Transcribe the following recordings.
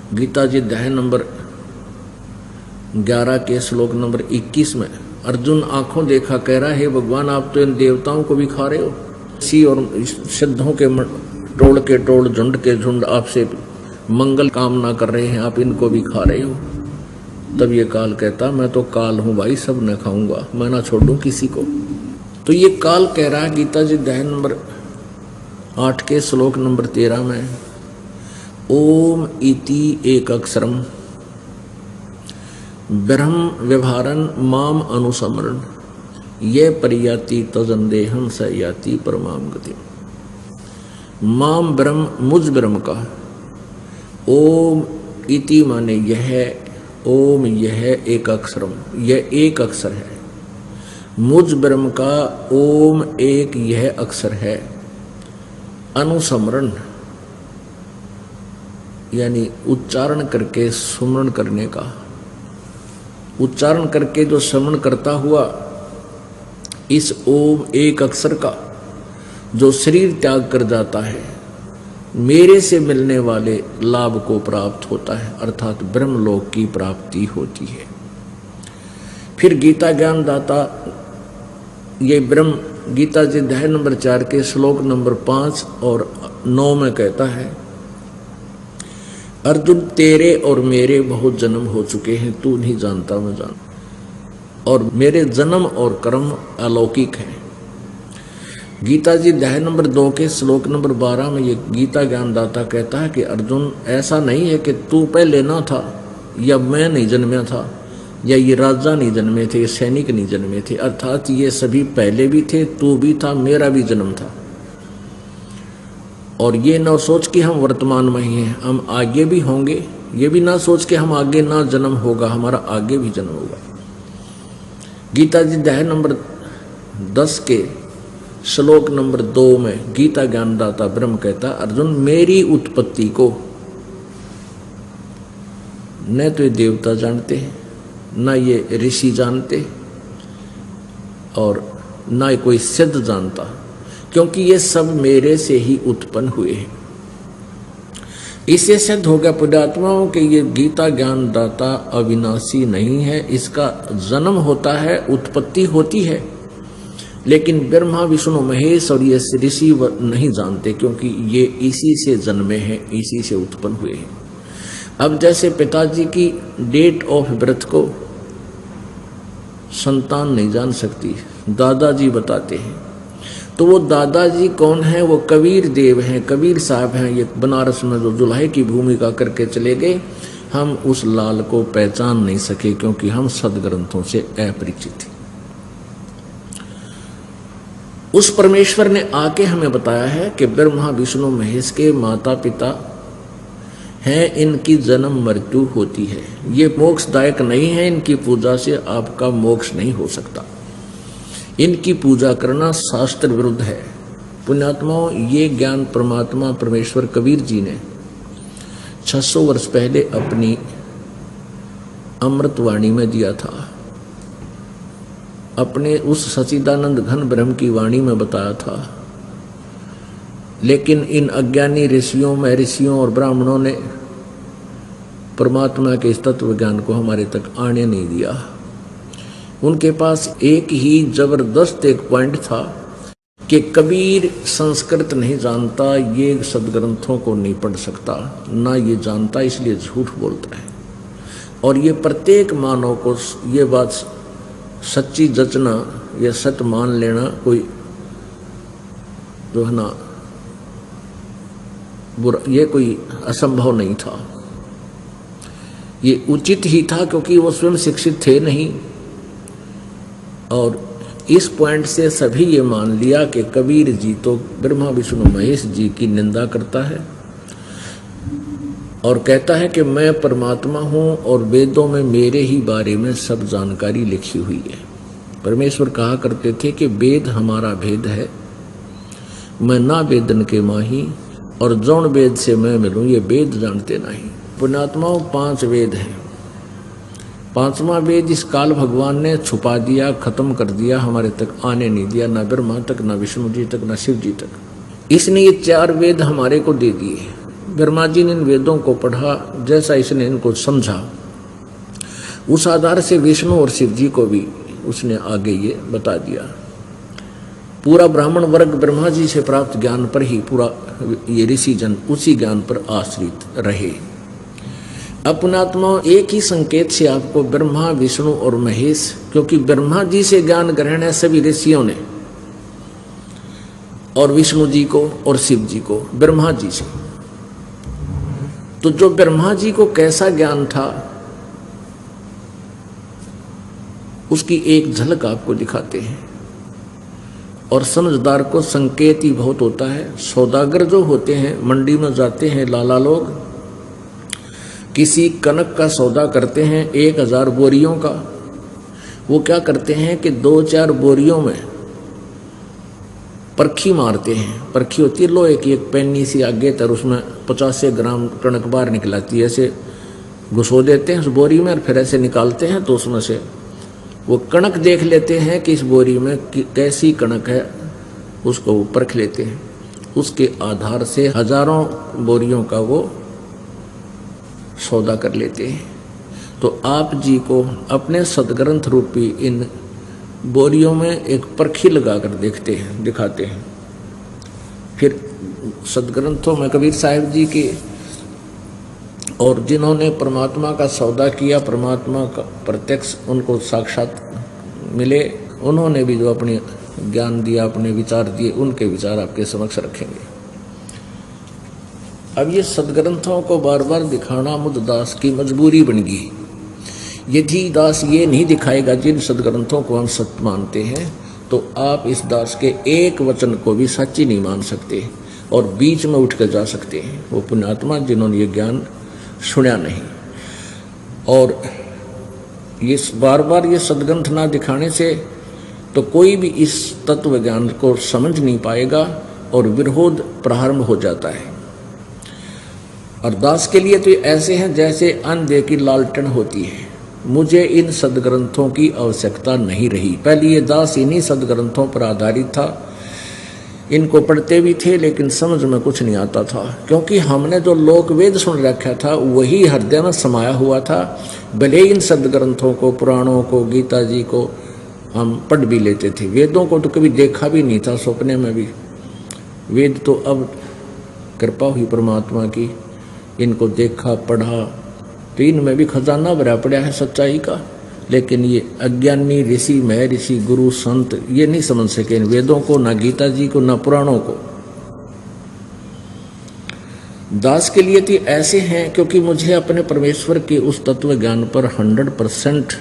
गीता जी अध्याय नंबर 11 के श्लोक नंबर 21 में अर्जुन आंखों देखा कह रहा है भगवान आप तो इन देवताओं को भी खा रहे हो, सी और सिद्धों के टोड़ के टोड़ झुंड के झुंड आपसे मंगल कामना कर रहे हैं, आप इनको भी खा रहे हो। तब ये काल कहता मैं तो काल हूं भाई, सब न खाऊंगा, मैं ना छोड़ूं किसी को। तो ये काल कह रहा है गीता जी अध्याय नंबर 8 के श्लोक नंबर 13 में ओम इति एक अक्षरम ब्रह्म व्यवहारन माम अनुसमरण ये परियाति तजंदेहम स याति परमाम गति। माम ब्रह्म मुझ ब्रह्म का, ओम इति माने यह, ओम यह एक अक्षरम, यह एक अक्षर है। मुझ ब्रह्म का ओम एक यह अक्षर है। अनुसमरण यानी उच्चारण करके सुमरण करने का, उच्चारण करके जो श्रवण करता हुआ इस ओम एक अक्षर का जो शरीर त्याग कर जाता है, मेरे से मिलने वाले लाभ को प्राप्त होता है, अर्थात ब्रह्मलोक की प्राप्ति होती है। फिर गीता ज्ञान दाता ये ब्रह्म गीता जी अध्याय नंबर 4 के श्लोक नंबर 5 और 9 में कहता है अर्जुन तेरे और मेरे बहुत जन्म हो चुके हैं, तू नहीं जानता मैं जान, और मेरे जन्म और कर्म अलौकिक है। गीता जी अध्याय नंबर 2 के श्लोक नंबर 12 में ये गीता ज्ञानदाता कहता है कि अर्जुन ऐसा नहीं है कि तू पहले ना था, या मैं नहीं जन्मा था, या ये राजा नहीं जन्मे थे, ये सैनिक नहीं जन्मे थे, अर्थात ये सभी पहले भी थे, तू भी था, मेरा भी जन्म था। और ये ना सोच कि हम वर्तमान में ही हैं, हम आगे भी होंगे, ये भी ना सोच कि हम आगे ना जन्म होगा, हमारा आगे भी जन्म होगा। गीता जी अध्याय नंबर 10 के श्लोक नंबर 2 में गीता ज्ञानदाता ब्रह्म कहता अर्जुन मेरी उत्पत्ति को न तो ये देवता जानते हैं, न ये ऋषि जानते, और न कोई सिद्ध जानता, क्योंकि ये सब मेरे से ही उत्पन्न हुए हैं। इससे सिद्ध हो गया पुण्यात्माओं के ये गीता ज्ञान दाता अविनाशी नहीं है, इसका जन्म होता है, उत्पत्ति होती है, लेकिन ब्रह्मा विष्णु महेश और ये ऋषि नहीं जानते, क्योंकि ये इसी से जन्मे हैं, इसी से उत्पन्न हुए हैं। अब जैसे पिताजी की डेट ऑफ बर्थ को संतान नहीं जान सकती, दादाजी बताते हैं, तो वो दादाजी कौन है? वो कबीर देव हैं, कबीर साहब हैं। ये बनारस में जो दुल्हे की भूमिका करके चले गए, हम उस लाल को पहचान नहीं सके, क्योंकि हम सदग्रंथों से अपरिचित थे। उस परमेश्वर ने आके हमें बताया है कि ब्रह्मा विष्णु महेश के माता पिता हैं, इनकी जन्म मृत्यु होती है, ये मोक्षदायक नहीं है, इनकी पूजा से आपका मोक्ष नहीं हो सकता, इनकी पूजा करना शास्त्र विरुद्ध है। पुण्यात्माओं ये ज्ञान परमात्मा परमेश्वर कबीर जी ने 600 वर्ष पहले अपनी अमृतवाणी में दिया था, अपने उस सच्चिदानंद घन ब्रह्म की वाणी में बताया था। लेकिन इन अज्ञानी ऋषियों महर्षियों और ब्राह्मणों ने परमात्मा के इस तत्व ज्ञान को हमारे तक आने नहीं दिया। उनके पास एक ही जबरदस्त एक पॉइंट था कि कबीर संस्कृत नहीं जानता, ये सदग्रंथों को नहीं पढ़ सकता, ना ये जानता, इसलिए झूठ बोलता है। और ये प्रत्येक मानव को ये बात सच्ची जचना या सत्य मान लेना कोई जो है ना बुरा, ये कोई असंभव नहीं था, ये उचित ही था, क्योंकि वो स्वयं शिक्षित थे नहीं। और इस पॉइंट से सभी ये मान लिया कि कबीर जी तो ब्रह्मा विष्णु महेश जी की निंदा करता है और कहता है कि मैं परमात्मा हूँ और वेदों में मेरे ही बारे में सब जानकारी लिखी हुई है। परमेश्वर कहा करते थे कि वेद हमारा भेद है, मैं ना वेदन के माही, और जौन वेद से मैं मिलूं ये वेद जानते नहीं। पुण्यात्माओं 5 वेद हैं, 5वां वेद इस काल भगवान ने छुपा दिया, खत्म कर दिया, हमारे तक आने नहीं दिया, ना ब्रह्मा तक, ना विष्णु जी तक, ना शिव जी तक। इसने ये 4 वेद हमारे को दे दिए। ब्रह्मा जी ने इन वेदों को पढ़ा, जैसा इसने इनको समझा, उस आधार से विष्णु और शिव जी को भी उसने आगे ये बता दिया। पूरा ब्राह्मण वर्ग ब्रह्मा जी से प्राप्त ज्ञान पर ही पूरा ये ऋषि जन उसी ज्ञान पर आश्रित रहे। अपनात्मा एक ही संकेत से आपको ब्रह्मा, विष्णु और महेश, क्योंकि ब्रह्मा जी से ज्ञान ग्रहण है सभी ऋषियों ने, और विष्णु जी को और शिव जी को ब्रह्मा जी से। तो जो ब्रह्मा जी को कैसा ज्ञान था उसकी एक झलक आपको दिखाते हैं। और समझदार को संकेत ही बहुत होता है। सौदागर जो होते हैं, मंडी में जाते हैं लाला लोग, किसी कनक का सौदा करते हैं 1000 बोरियों का, वो क्या करते हैं कि 2-4 बोरियों में परखी मारते हैं। परखी होती है लोहे की, एक पैनी सी आगे तर, उसमें 50 ग्राम कणक बाहर निकलाती है, ऐसे घुसो देते हैं उस बोरी में और फिर ऐसे निकालते हैं, तो उसमें से वो कणक देख लेते हैं कि इस बोरी में कैसी कणक है, उसको वो परख लेते हैं। उसके आधार से हजारों बोरियों का वो सौदा कर लेते हैं। तो आप जी को अपने सदग्रंथ रूपी इन बोरियों में एक परखी लगाकर देखते हैं, दिखाते हैं। फिर सदग्रंथों में कबीर साहिब जी के और जिन्होंने परमात्मा का सौदा किया, परमात्मा का प्रत्यक्ष उनको साक्षात मिले, उन्होंने भी जो अपने ज्ञान दिया, अपने विचार दिए, उनके विचार आपके समक्ष रखेंगे। अब ये सदग्रंथों को बार बार दिखाना मुझ दास की मजबूरी बन गई। यदि दास ये नहीं दिखाएगा जिन सदग्रंथों को हम सत्य मानते हैं, तो आप इस दास के एक वचन को भी सच्ची नहीं मान सकते और बीच में उठ कर जा सकते हैं। वो पुण्यात्मा जिन्होंने ये ज्ञान सुना नहीं। और ये बार बार ये सदग्रंथ ना दिखाने से तो कोई भी इस तत्व ज्ञान को समझ नहीं पाएगा और विरोध प्रारंभ हो जाता है। और दास के लिए तो ऐसे हैं जैसे अंधे की लालटेन होती है। मुझे इन सदग्रंथों की आवश्यकता नहीं रही। पहले ये दास इन्हीं सदग्रंथों पर आधारित था, इनको पढ़ते भी थे, लेकिन समझ में कुछ नहीं आता था, क्योंकि हमने जो लोक वेद सुन रखा था वही हृदय में समाया हुआ था। भले इन सदग्रंथों को, पुराणों को, गीता जी को हम पढ़ भी लेते थे, वेदों को तो कभी देखा भी नहीं था सपने में भी। वेद तो अब कृपा हुई परमात्मा की, इनको देखा, पढ़ा, तो इनमें भी खजाना भरा पड़ा है सच्चाई का। लेकिन ये अज्ञानी ऋषि, महर्षि, गुरु, संत ये नहीं समझ सके इन वेदों को, ना गीता जी को, ना पुराणों को। दास के लिए तो ऐसे हैं क्योंकि मुझे अपने परमेश्वर के उस तत्व ज्ञान पर 100%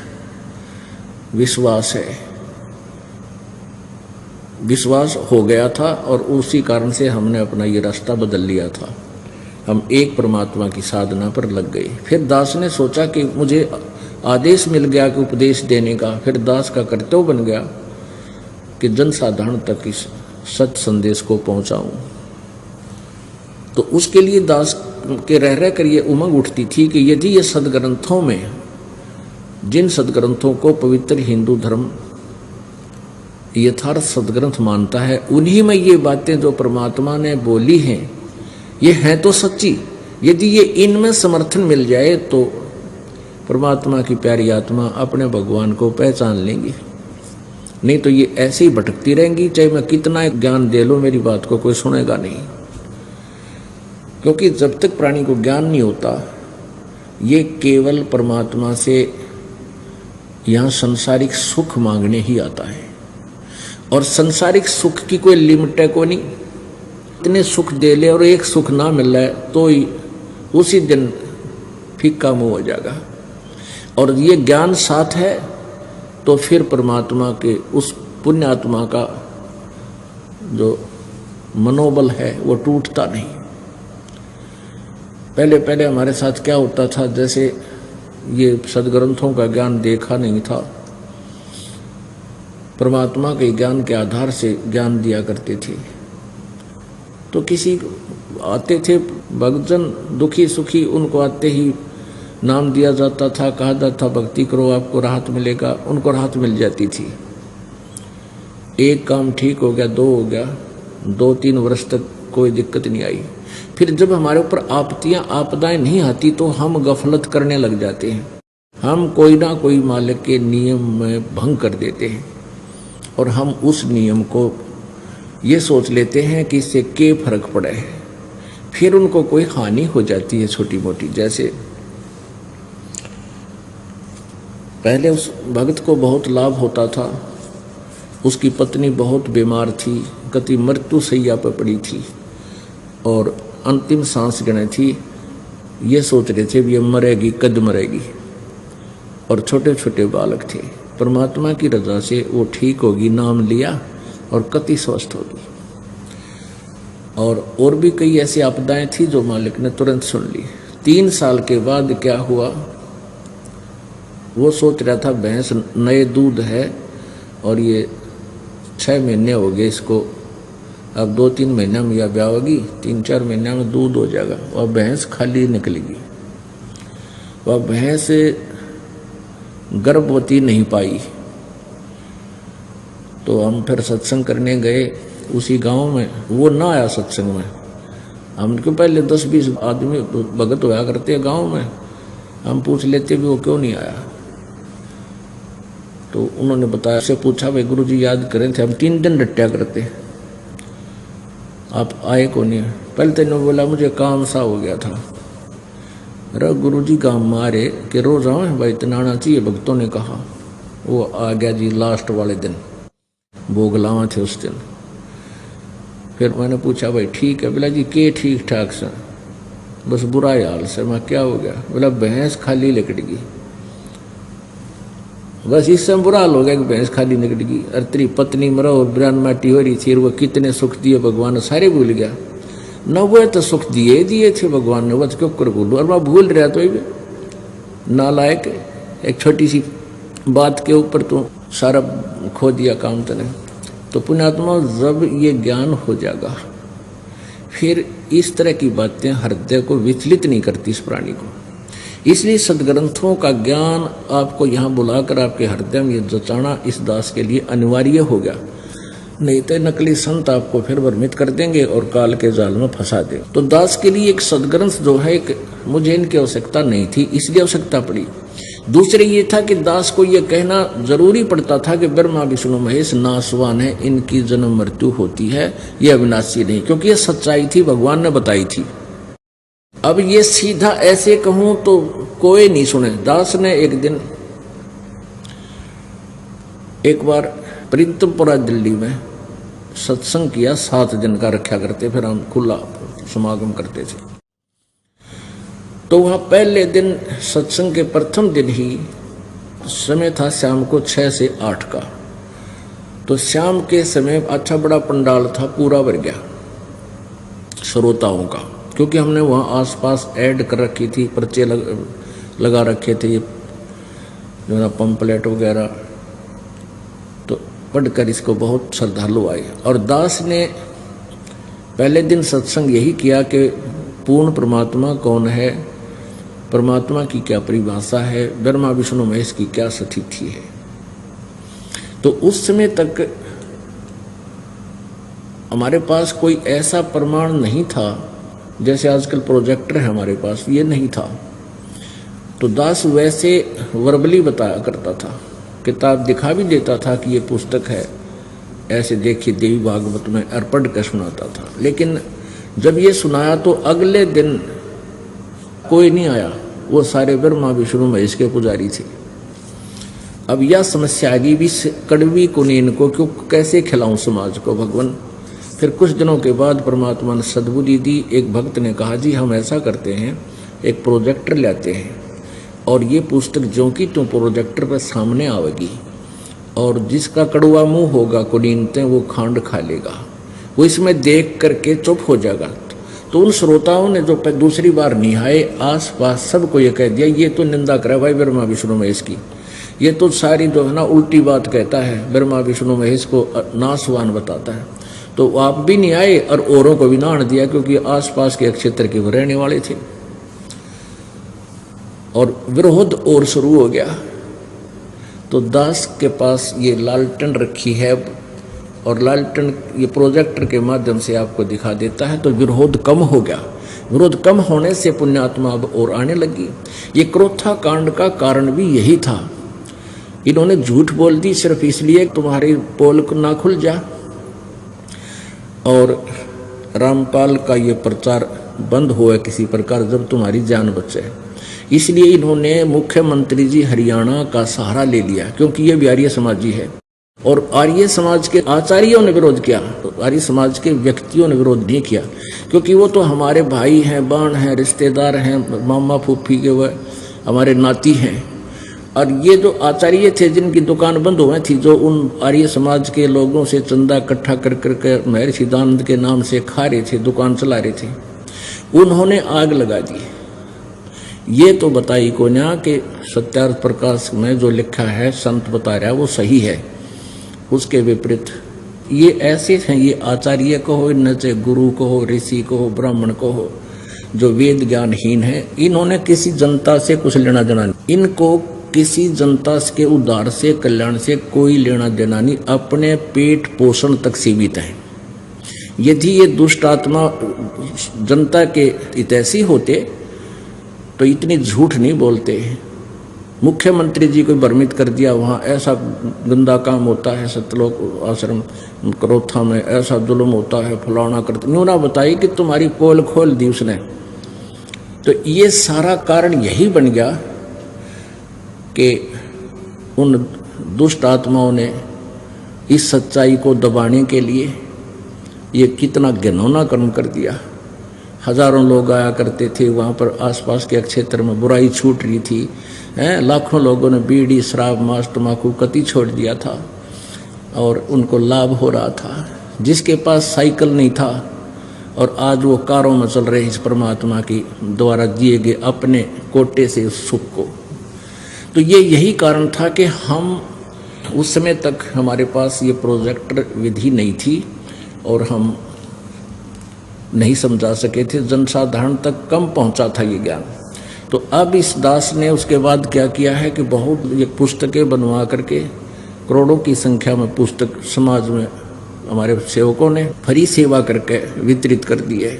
विश्वास है, विश्वास हो गया था और उसी कारण से हमने अपना ये रास्ता बदल लिया था। हम एक परमात्मा की साधना पर लग गए। फिर दास ने सोचा कि मुझे आदेश मिल गया कि उपदेश देने का, फिर दास का कर्तव्य बन गया कि जनसाधारण तक इस सच संदेश को पहुंचाऊं। तो उसके लिए दास के रह कर ये उमंग उठती थी कि यदि ये सदग्रंथों में, जिन सदग्रंथों को पवित्र हिंदू धर्म यथार्थ सदग्रंथ मानता है, उन्हीं में ये बातें जो परमात्मा ने बोली हैं ये हैं तो सच्ची। यदि ये इनमें समर्थन मिल जाए तो परमात्मा की प्यारी आत्मा अपने भगवान को पहचान लेंगी, नहीं तो ये ऐसे ही भटकती रहेंगी। चाहे मैं कितना ज्ञान दे लूं, मेरी बात को कोई सुनेगा नहीं। क्योंकि जब तक प्राणी को ज्ञान नहीं होता, ये केवल परमात्मा से यहाँ सांसारिक सुख मांगने ही आता है। और सांसारिक सुख की कोई लिमिट है को नहीं। इतने सुख दे ले और एक सुख ना मिल रहा है तो ही उसी दिन फीका मुंह हो जाएगा। और ये ज्ञान साथ है तो फिर परमात्मा के उस पुण्यात्मा का जो मनोबल है वो टूटता नहीं। पहले पहले हमारे साथ क्या होता था, जैसे ये सदग्रंथों का ज्ञान देखा नहीं था, परमात्मा के ज्ञान के आधार से ज्ञान दिया करते थे। तो किसी आते थे भक्तजन दुखी सुखी, उनको आते ही नाम दिया जाता था, कहा जाता भक्ति करो आपको राहत मिलेगा, उनको राहत मिल जाती थी। एक काम ठीक हो गया, 2 हो गया, 2-3 वर्ष तक कोई दिक्कत नहीं आई। फिर जब हमारे ऊपर आपदाएं नहीं आती तो हम गफलत करने लग जाते हैं, हम कोई ना कोई मालिक के नियम में भंग कर देते हैं और हम उस नियम को ये सोच लेते हैं कि इससे क्या फर्क पड़ा है। फिर उनको कोई हानि हो जाती है छोटी मोटी। जैसे पहले उस भक्त को बहुत लाभ होता था, उसकी पत्नी बहुत बीमार थी, कति मृत्यु शैया पर पड़ी थी और अंतिम सांस गिने थी। ये सोच रहे थे भी ये मरेगी, कद मरेगी, और छोटे छोटे बालक थे। परमात्मा की रजा से वो ठीक होगी, नाम लिया और कति स्वस्थ होगी। और भी कई ऐसी आपदाएं थी जो मालिक ने तुरंत सुन ली। 3 साल के बाद क्या हुआ, वो सोच रहा था भैंस नए दूध है और ये 6 महीने हो गए इसको, अब 2-3 महीना में या ब्याह होगी, 3-4 महीना में दूध हो जाएगा और भैंस खाली निकलेगी। वह भैंस गर्भवती नहीं पाई। तो हम फिर सत्संग करने गए उसी गांव में, वो ना आया सत्संग में। हमको पहले 10-20 आदमी भगत होया करते गांव में, हम पूछ लेते भी वो क्यों नहीं आया। तो उन्होंने बताया, से पूछा भाई गुरुजी याद करें थे, हम 3 दिन रट्टा करते, आप आए को नहीं। पहले तेने बोला मुझे काम सा हो गया था। अरे गुरुजी काम मारे कि रोज आए भाई, इतना आना चाहिए, भक्तों ने कहा। वो आ गया जी लास्ट वाले दिन, भोग लावा थे उस दिन। फिर मैंने पूछा भाई ठीक है? बोला जी के ठीक ठाक से, बस बुरा हाल से। मैं क्या हो गया? बोला भैंस खाली लिकट गई। बस इससे बुरा हाल हो गया कि भैंस खाली निकट गई। अरे तेरी पत्नी मरा और ब्रान माटी हो रही थी, वो कितने सुख दिए भगवान ने, सारे भूल गया न। वो तो सुख दिए थे भगवान ने, बस क्यों कर भूलू। और मैं भूल रहा तो नालायक, एक छोटी सी बात के ऊपर तो सारा खो दिया काम तने। तो पुण्यात्मा जब ये ज्ञान हो जाएगा, फिर इस तरह की बातें हृदय को विचलित नहीं करती इस प्राणी को। इसलिए सदग्रंथों का ज्ञान आपको यहाँ बुलाकर आपके हृदय में ये जचाना इस दास के लिए अनिवार्य हो गया। नहीं तो नकली संत आपको फिर भ्रमित कर देंगे और काल के जाल में फंसा देंगे। तो दास के लिए एक सदग्रंथ जो है, मुझे इनकी आवश्यकता नहीं थी, इसलिए आवश्यकता पड़ी। दूसरे ये था कि दास को ये कहना जरूरी पड़ता था कि ब्रह्मा विष्णु महेश नासवान है, इनकी जन्म मृत्यु होती है, ये अविनाशी नहीं, क्योंकि ये सच्चाई थी, भगवान ने बताई थी। अब ये सीधा ऐसे कहूं तो कोई नहीं सुने। दास ने एक दिन एक बार प्रीतमपुरा दिल्ली में सत्संग किया, 7 दिन का रखा करते, फिर हम खुला समागम करते थे। तो वहाँ पहले दिन सत्संग के प्रथम दिन ही समय था शाम को 6 से 8 का। तो शाम के समय अच्छा बड़ा पंडाल था, पूरा भर गया श्रोताओं का, क्योंकि हमने वहाँ आसपास ऐड कर रखी थी, पर्चे लगा रखे थे, ये जो पंपलेट वगैरह। तो पढ़कर इसको बहुत श्रद्धालु आए। और दास ने पहले दिन सत्संग यही किया कि पूर्ण परमात्मा कौन है, परमात्मा की क्या परिभाषा है, ब्रह्मा विष्णु महेश की क्या स्थिति है। तो उस समय तक हमारे पास कोई ऐसा प्रमाण नहीं था, जैसे आजकल प्रोजेक्टर है हमारे पास, ये नहीं था। तो दास वैसे वर्बली बताया करता था, किताब दिखा भी देता था कि ये पुस्तक है, ऐसे देखिए देवी भागवत में, अर्पण कर सुनाता था। लेकिन जब ये सुनाया तो अगले दिन कोई नहीं आया, वो सारे ब्रह्मा विष्णु महेश के पुजारी थे। अब यह समस्या आ गई भी कड़वी कुनीन को क्यों, कैसे खिलाऊं समाज को भगवान। फिर कुछ दिनों के बाद परमात्मा ने सद्बुद्धि दी। एक भक्त ने कहा जी हम ऐसा करते हैं, एक प्रोजेक्टर लाते हैं और ये पुस्तक जो कि तुम प्रोजेक्टर पर सामने आवेगी और जिसका कड़वा मुंह होगा कुनीनते वो खांड खा लेगा, वो इसमें देख करके चुप हो जाएगा। तो उन श्रोताओं ने जो दूसरी बार निहाए, आस पास सबको ये कह दिया ये तो निंदा करे भाई ब्रह्मा विष्णु महेश की, ये तो सारी जो है ना उल्टी बात कहता है, ब्रह्मा विष्णु महेश को नासवान बताता है। तो आप भी नहीं आए और औरों को भी ना आने दिया, क्योंकि आसपास के क्षेत्र के वो रहने वाले थे। और विरोध और शुरू हो गया। तो दास के पास ये लालटेन रखी है और लालटेन ये प्रोजेक्टर के माध्यम से आपको दिखा देता है, तो विरोध कम हो गया। विरोध कम होने से पुण्यात्मा अब और आने लगी। ये क्रोथा कांड का कारण भी यही था। इन्होंने झूठ बोल दी सिर्फ इसलिए तुम्हारी पोल ना खुल जा, और रामपाल का ये प्रचार बंद हुआ किसी प्रकार जब तुम्हारी जान बचे। इसलिए इन्होंने मुख्यमंत्री जी हरियाणा का सहारा ले लिया, क्योंकि ये भी आर्य समाजी है। और आर्य समाज के आचार्यों ने विरोध किया, तो आर्य समाज के व्यक्तियों ने विरोध नहीं किया, क्योंकि वो तो हमारे भाई हैं, बाण हैं, रिश्तेदार हैं, मामा फूफी के वह हमारे नाती हैं। और ये जो आचार्य थे जिनकी दुकान बंद हुई थी, जो उन आर्य समाज के लोगों से चंदा इकट्ठा कर करके महर्षि दयानंद के नाम से खा रहे थे, दुकान चला रहे थे, उन्होंने आग लगा दी। ये तो बताई को ना कि सत्यार्थ प्रकाश में जो लिखा है संत बता रहा है वो सही है, उसके विपरीत ये ऐसे हैं, ये आचार्य को हो, न चाहे गुरु को हो, ऋषि को हो, ब्राह्मण को हो, जो वेद ज्ञानहीन है, इन्होंने किसी जनता से कुछ लेना देना नहीं। इनको किसी जनता के उद्धार से, कल्याण से कोई लेना देना नहीं, अपने पेट पोषण तक सीमित है। यदि ये दुष्ट आत्मा जनता के हितैषी होते तो इतनी झूठ नहीं बोलते। मुख्यमंत्री जी को भ्रमित कर दिया, वहाँ ऐसा गंदा काम होता है, सतलोक आश्रम क्रोथा में ऐसा जुल्म होता है, फलाना करते, न्यू ना बताई कि तुम्हारी पोल खोल दी उसने। तो ये सारा कारण यही बन गया कि उन दुष्ट आत्माओं ने इस सच्चाई को दबाने के लिए ये कितना घिनौना कर्म कर दिया। हजारों लोग आया करते थे वहाँ पर, आसपास के क्षेत्र में बुराई छूट रही थी, लाखों लोगों ने बीड़ी, शराब, मांस, तम्बाकू कति छोड़ दिया था और उनको लाभ हो रहा था। जिसके पास साइकिल नहीं था और आज वो कारों में चल रहे इस परमात्मा की द्वारा दिए गए अपने कोटे से उस सुख को। तो ये यही कारण था कि हम उस समय तक हमारे पास ये प्रोजेक्टर विधि नहीं थी और हम नहीं समझा सके थे, जनसाधारण तक कम पहुंचा था ये ज्ञान। तो अब इस दास ने उसके बाद क्या किया है कि बहुत ये पुस्तकें बनवा करके करोड़ों की संख्या में पुस्तक समाज में हमारे सेवकों ने फ्री सेवा करके वितरित कर दी है।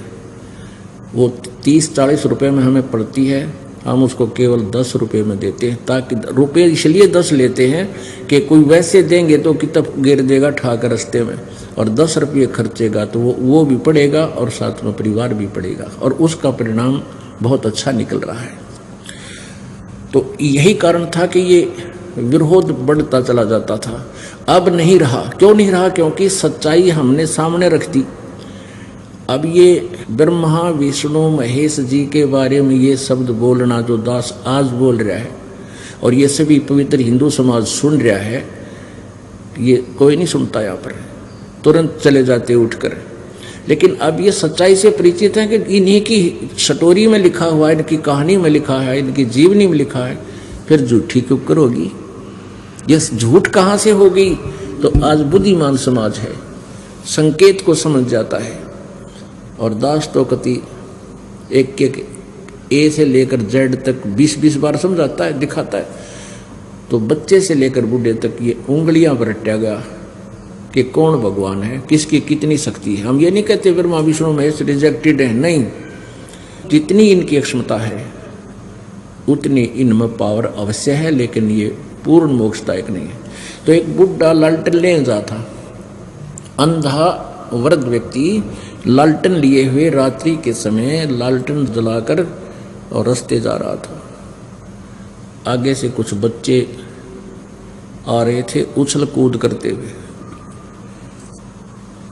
वो 30-40 रुपये में हमें पड़ती है, हम उसको केवल 10 रुपये में देते हैं, ताकि रुपये इसलिए 10 लेते हैं कि कोई वैसे देंगे तो किताब गिर देगा ठाकर रास्ते में, और 10 रुपये खर्चेगा तो वो भी पड़ेगा और साथ में परिवार भी पड़ेगा, और उसका परिणाम बहुत अच्छा निकल रहा है। तो यही कारण था कि ये विरोध बढ़ता चला जाता था। अब नहीं रहा। क्यों नहीं रहा? क्योंकि सच्चाई हमने सामने रख दी। अब ये ब्रह्मा विष्णु महेश जी के बारे में ये शब्द बोलना जो दास आज बोल रहा है और ये सभी पवित्र हिंदू समाज सुन रहा है, ये कोई नहीं सुनता, यहाँ पर तुरंत चले जाते उठकर। लेकिन अब ये सच्चाई से परिचित है कि इन्हीं की स्टोरी में लिखा हुआ है, इनकी कहानी में लिखा है, इनकी जीवनी में लिखा है, फिर झूठी क्यों कर होगी? ये झूठ कहाँ से हो गई? तो आज बुद्धिमान समाज है, संकेत को समझ जाता है। और दास तो कति एक ए से लेकर जेड तक 20-20 बार समझाता है, दिखाता है। तो बच्चे से लेकर बूढ़े तक ये उंगलियां बरटा गया कि कौन भगवान है, किसकी कितनी शक्ति है। हम ये नहीं कहते ब्रह्मा विष्णु महेश रिजेक्टेड है, नहीं, जितनी इनकी क्षमता है उतनी इनमें पावर अवश्य है, लेकिन ये पूर्ण मोक्षदायक नहीं है। तो एक बुढ़ा लालटेन ले जा था, अंधा वृद्ध व्यक्ति लालटेन लिए हुए रात्रि के समय लालटेन जलाकर और रास्ते जा रहा था। आगे से कुछ बच्चे आ रहे थे उछल कूद करते हुए।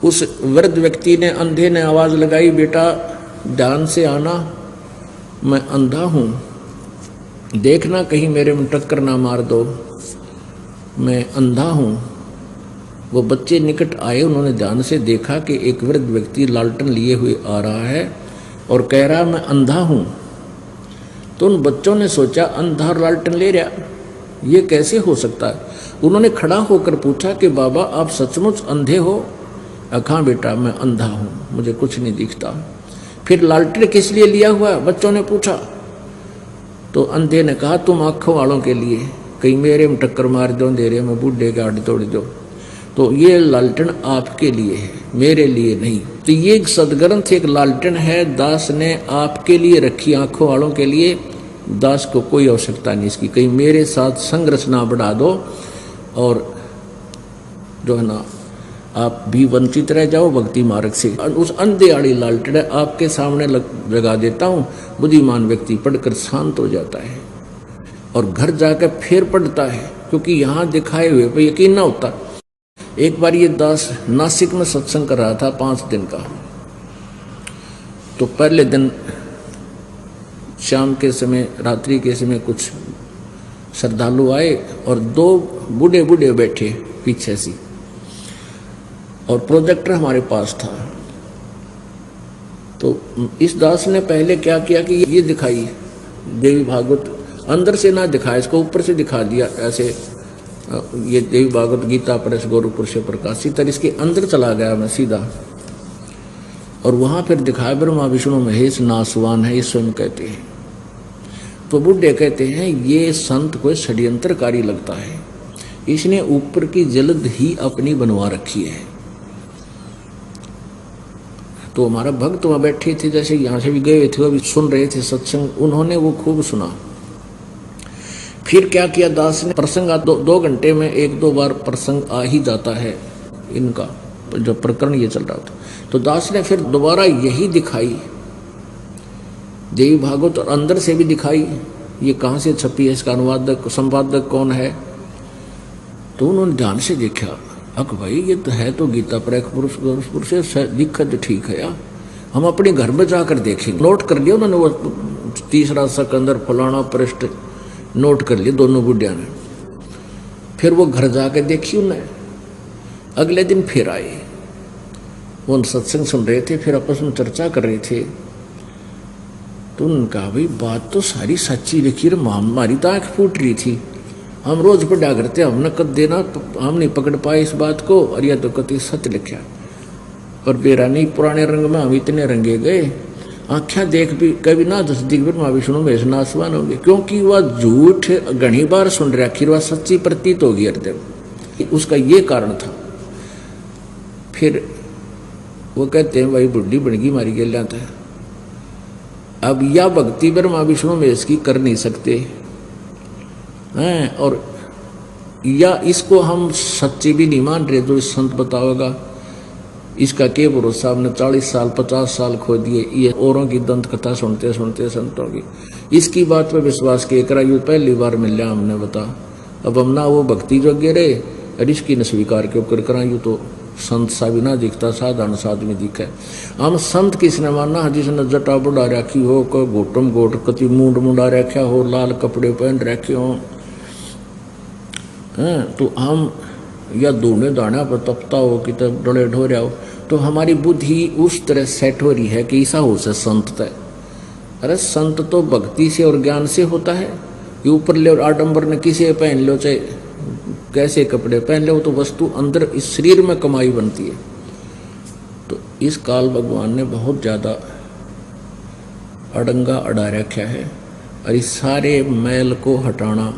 उस वृद्ध व्यक्ति ने, अंधे ने आवाज लगाई, बेटा ध्यान से आना, मैं अंधा हूं, देखना कहीं मेरे में टक्कर ना मार दो, मैं अंधा हूं। वो बच्चे निकट आए, उन्होंने ध्यान से देखा कि एक वृद्ध व्यक्ति लालटेन लिए हुए आ रहा है और कह रहा मैं अंधा हूं। तो उन बच्चों ने सोचा अंधा लालटेन ले रहा, ये कैसे हो सकता है? उन्होंने खड़ा होकर पूछा कि बाबा आप सचमुच अंधे हो? हाँ बेटा मैं अंधा हूं, मुझे कुछ नहीं दिखता। फिर लालटेन किस लिए लिया हुआ? बच्चों ने पूछा। तो अंधे ने कहा तुम आंखों वालों के लिए, कहीं मेरे में टक्कर मार दो, अंधेरे में बूढ़े गाड़ी तोड़ दो। तो ये लालटेन आपके लिए है, मेरे लिए नहीं। तो ये एक सदग्रंथ एक लालटेन है, दास ने आपके लिए रखी, आंखों वालों के लिए। दास को कोई आवश्यकता नहीं इसकी, कहीं मेरे साथ संघर्ष ना बढ़ा दो और जो है ना आप भी वंचित रह जाओ भक्ति मार्ग से। उस अंधे आड़ी लालटेन आपके सामने लगा देता हूँ। बुद्धिमान व्यक्ति पढ़कर शांत हो जाता है और घर जाकर फिर पढ़ता है, क्योंकि यहाँ दिखाए हुए पर यकीन ना होता। एक बार ये दास नासिक में सत्संग कर रहा था 5 दिन का। तो पहले दिन शाम के समय, रात्रि के समय कुछ श्रद्धालु आए और 2 बूढ़े बूढ़े बैठे पीछे से, और प्रोजेक्टर हमारे पास था। तो इस दास ने पहले क्या किया कि ये दिखाई देवी भागवत, अंदर से ना दिखाया इसको, ऊपर से दिखा दिया ऐसे। ये देवी भागवत गीता प्रेस गोरखपुर से प्रकाशित है, इसके अंदर चला गया मैं सीधा, और वहां फिर दिखाया ब्रह्मा विष्णु महेश नासवान है, ये स्वयं कहते हैं। तो बुढ़े कहते हैं ये संत कोई षड्यंत्रकारी लगता है, इसने ऊपर की जल्द ही अपनी बनवा रखी है। तो हमारा भक्त वहां बैठे थे, जैसे यहाँ से भी गए थे, अभी सुन रहे थे सत्संग, उन्होंने वो खूब सुना। फिर क्या किया दास ने, प्रसंग 2 घंटे में 1-2 बार प्रसंग आ ही जाता है इनका, जो प्रकरण ये चल रहा था। तो दास ने फिर दोबारा यही दिखाई देवी भागवत, और अंदर से भी दिखाई ये कहाँ से छपी है, इसका अनुवादक संपादक कौन है। तो उन्होंने ध्यान से देखा, अक भाई ये तो है तो गीता प्रेस पुरुष से दिक्कत ठीक है यार, हम अपने घर में जाकर देखेंगे। नोट कर लिया उन्होंने, वो 3रा सकंदर फलाना पृष्ठ नोट कर लिए दोनों बुढ़िया ने। फिर वो घर जाके देखी उन्हें। अगले दिन फिर आए, वो सत्संग सुन रहे थे, फिर आपस में चर्चा कर रहे थे। तो उन्होंने कहा भाई बात तो सारी सच्ची लिखी रे, हमारी तो आँख फूट रही थी, हम रोज पढ़ा करते, हमने कद देना, हम नहीं पकड़ पाए इस बात को, और यह तो कति सत्य लिखा। पर बेरा नहीं, पुराने रंग में हम इतने रंगे गए, आँखें देख भी कभी ना दस दिख ब्रह्मा विष्णु महेश नासवान होंगे, क्योंकि वह झूठ घनी बार सुन रखी, वह सच्ची प्रतीत होगी हृदय, उसका ये कारण था। फिर वो कहते हैं भाई बुढ़ी बनगी मारी गया था, अब यह भक्ति ब्रह्मा विष्णु महेश की कर नहीं सकते हैं, और या इसको हम सच्ची भी नहीं मान रहे जो इस संत बताओगा, इसका के भरोसा। हमने 40 साल 50 साल खो दिए ये औरों की दंत कथा सुनते सुनते संतों की, इसकी बात पर विश्वास किए करा, ये पहली बार मिल लिया हमने बता। अब हम ना वो भक्ति जो गिरे और इसकी न स्वीकार क्यों कर करा, यूँ तो संत सा भी ना दिखता, साधारण सा आदमी दिखे। हम संत किसने मानना, जिसने जटा बुढ़ा रखी हो, कोई घोटम घोट कति मूड मुंडा रखा हो, लाल कपड़े पहन रखे हो, तो हम या दूने दाना पर तपता हो कि तब डोले ढो रहा हो, तो हमारी बुद्धि उस तरह सेट हो रही है कि ऐसा हो से संत तय। अरे संत तो भक्ति से और ज्ञान से होता है। ये ऊपर ले आडंबर ने किसे पहन लो, चाहे कैसे कपड़े पहन लो, तो वस्तु अंदर इस शरीर में कमाई बनती है। तो इस काल भगवान ने बहुत ज्यादा अड़ंगा अड़ा रखा है, और इस सारे मैल को हटाना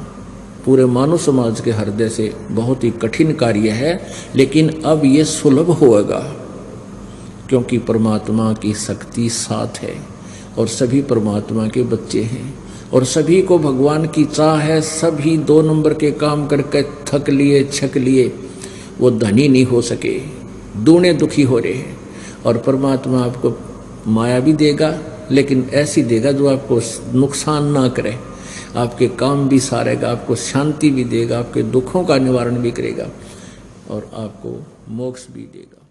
पूरे मानव समाज के हृदय से बहुत ही कठिन कार्य है, लेकिन अब ये सुलभ होगा, क्योंकि परमात्मा की शक्ति साथ है और सभी परमात्मा के बच्चे हैं, और सभी को भगवान की चाह है। सभी 2 नंबर के काम करके थक लिए छक लिए, वो धनी नहीं हो सके, दूने दुखी हो रहे हैं। और परमात्मा आपको माया भी देगा, लेकिन ऐसी देगा जो आपको नुकसान ना करे, आपके काम भी सारेगा, आपको शांति भी देगा, आपके दुखों का निवारण भी करेगा, और आपको मोक्ष भी देगा।